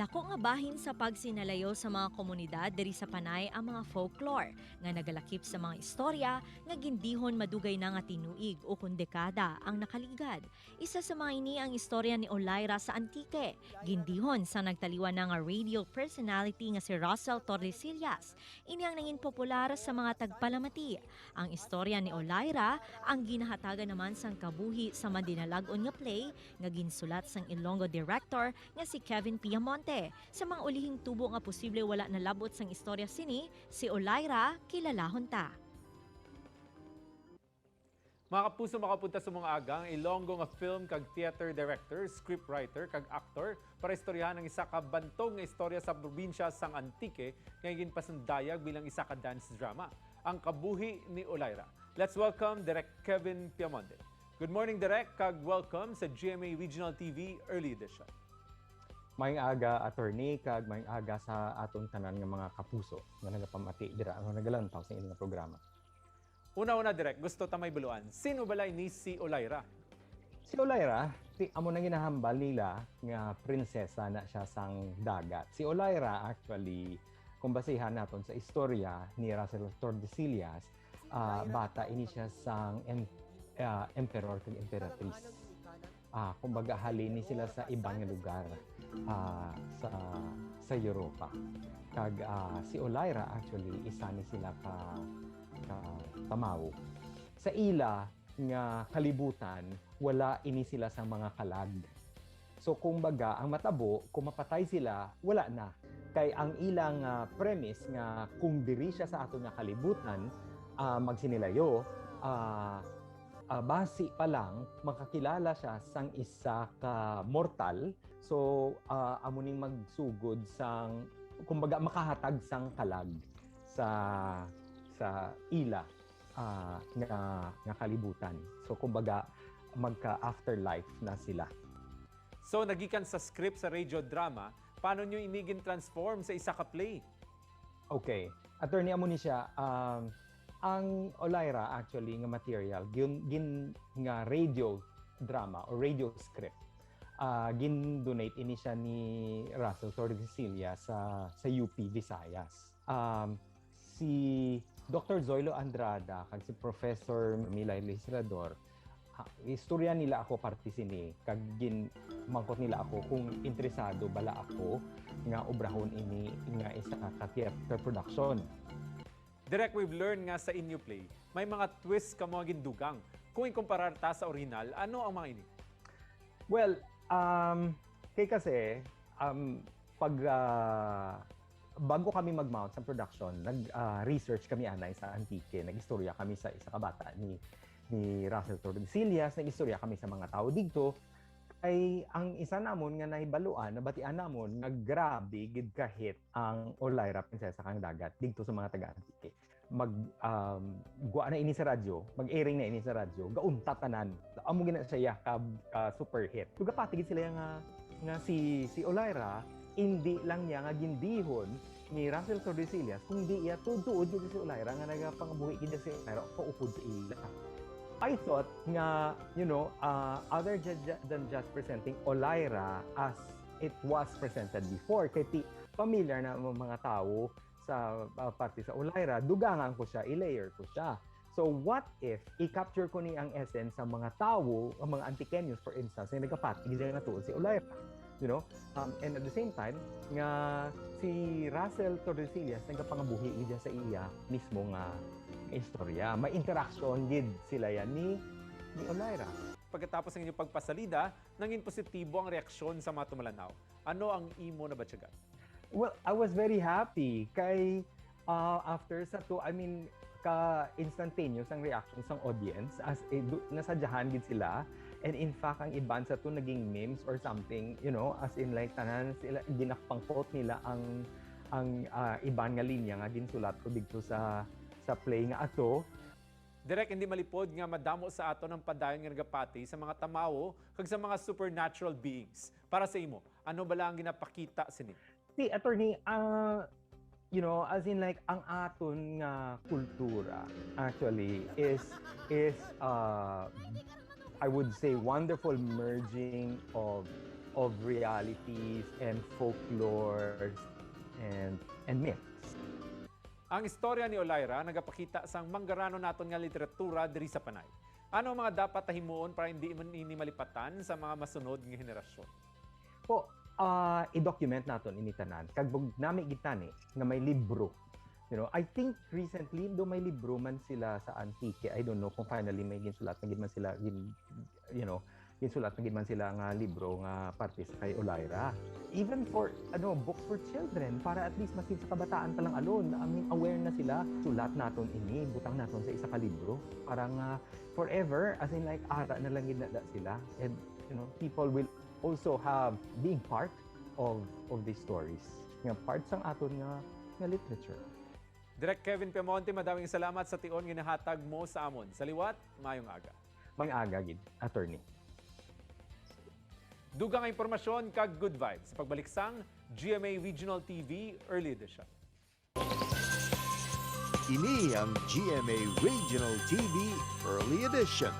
Dako nga bahin sa pagsinalayo sa mga komunidad diri sa Panay ang mga folklore nga nagalakip sa mga istorya nga gindihon madugay na nga tinuig o kun dekada ang nakaligad. Isa sa mga ini ang istorya ni Olaira sa Antique. Gindihon sa nagtaliwan na nga radio personality nga si Russell Tordesillas. Ini ang nangin popular sa mga tagpalamati. Ang istorya ni Olaira ang ginahatagan naman sang kabuhi sa madinalagon nga play nga ginsulat sang Ilonggo director nga si Kevin Piamonte. Sa mga ulihing tubo nga posible wala nalabot sang istorya sini, si Olaira kilalahon ta. Mga kapuso, makapunta sa mga agang Ilonggo nga film kag theater director, scriptwriter kag actor para istoryahan ang isa ka bantog nga istorya sa probinsya sang Antique nga ginpasundayag bilang isa ka dance drama, ang kabuhi ni Olaira. Let's welcome Direk Kevin Piamonte. Good morning, Direk, kag welcome sa GMA Regional TV Early Edition. Maayong aga, attorney, kag maayong aga sa aton tanan nga mga kapuso nga nagapamati dira ang nagalantaw sa inyong programa. Una-una, Direk, gusto ta may buluan. Sino balay ni si Olaira? Si Olaira, amo nang ginahambal nila nga prinsesa na siya sang dagat. Si Olaira actually, kung basihan naton sa istorya ni Russell Tordesillas, bata ini siya sang emperor kag emperatrice. Kumbaga halini sila sa ibang lugar sa Europa. Kag si Olaira actually isa ni sila ka tamaw. Sa ila nga kalibutan wala ini sila sa mga kalag. So kumbaga ang matabo kung mapatay sila wala na. Kay ang ilang premise nga kung diri siya sa ato nga kalibutan magsinilayo basi pa lang makakilala siya sang isa ka mortal. So amo ning magsugod sang kumbaga makahatag sang kalag sa ila nga kalibutan. So kumbaga magka afterlife na sila. So nagikan sa script sa radio drama, paano nyo inigin transform sa isa ka play? Okay, attorney amo ni siya. Ang Olaira actually nga material gin nga radio drama or radio script gin-donate ini siya ni Russell Tordesillas sa UP Visayas. Si Dr. Zoilo Andrada kag si Professor Milay Legislador istorya nila ako parte sini kag gin mangkot nila ako kung interesado bala ako nga obrahon ini nga isa ka theater production. Direk, we've learned nga sa inyo play, may mga twist ka mga gindugang. Kung ikumparar ta sa original, ano ang mga ini? Well, kasi pag bago kami mag-mount sa production, nag-research kami anay sa Antique, nag-istorya kami sa isa ka bata ni Russell Tordesillas, nag-istorya kami sa mga tao dito. Ay ang isa namon nga nahibaluan nabatian namon naggrabe gid kahit ang Olaira prinsesa kang dagat dito sa mga taga-Antique. Guwa na ini sa radyo, mag-airing na ini sa radyo, gaunta tanan. Amo gina siya ka super hit. Tugapati gid sila nga si Olaira hindi lang niya nga gindihon ni Russell Tordesillas kundi iya tuod gid si Olaira nga nagapangabuhi gid si Olaira paupod sa ila. I thought nga, other than just presenting Olaira as it was presented before, kaya familiar na mga tao sa parte sa Olaira, dugangan ko siya, i-layer ko siya. So what if i-capture ko ni ang essence sa mga tao, ang mga Antiqueños for instance, na nagkapatig na tuon si Olaira. And at the same time, nga si Russell Tordesillas nagkapangabuhi sa iya mismo nga istorya. May interaction gid sila yan ni Olaira. Pagkatapos ng inyong pagpasalida, nangin positibo ang reaksyon sa mga tumalanaw. Ano ang imo na batyagan? Well, I was very happy kay after sa to, ka-instantaneous ang reaction ng audience as nasadyahan gid sila. And in fact, ang iban sa to naging memes or something, as in like tanan sila ginakpang-quote nila ang iban nga linya nga ginsulat ko dito sa play nga ato. Direk, hindi malipod nga madamo sa ato ng padayon nga nagapati sa mga tamawo kag sa mga supernatural beings. Para sa imo, ano bala ang ginapakita sini? Si attorney, as in like ang aton nga kultura actually is I would say wonderful merging of of realities and folklores and myths. Ang istorya ni Olaira nagapakita sang manggarano naton nga literatura diri sa Panay. Ano ang mga dapat tahimuon para hindi man ini malipatan sa mga masunod nga henerasyon? Po, i-document naton ini tanan. Kag bug nami gitani nga may libro. You know, I think recently do may libro man sila sa Antique. I don't know kung finally may ginsulat na gid man sila ginsulat na gid man sila nga libro nga parte sa kay Olaira. Even for books for children para at least masin sa kabataan pa lang alone, I mean, aware na sila. Sulat naton ini, butang naton sa isa ka libro para nga forever, as in like ara na lang gid na sila, and people will also have being part of these stories nga part sang aton nga literature. Direk Kevin Pemonte, madaming salamat sa tion ginahatag mo sa amon. Sa liwat, mayong aga. Mang-aga gid, attorney. Dugang nga impormasyon kag good vibes sa pagbalik sang GMA Regional TV Early Edition. Ini ang GMA Regional TV Early Edition.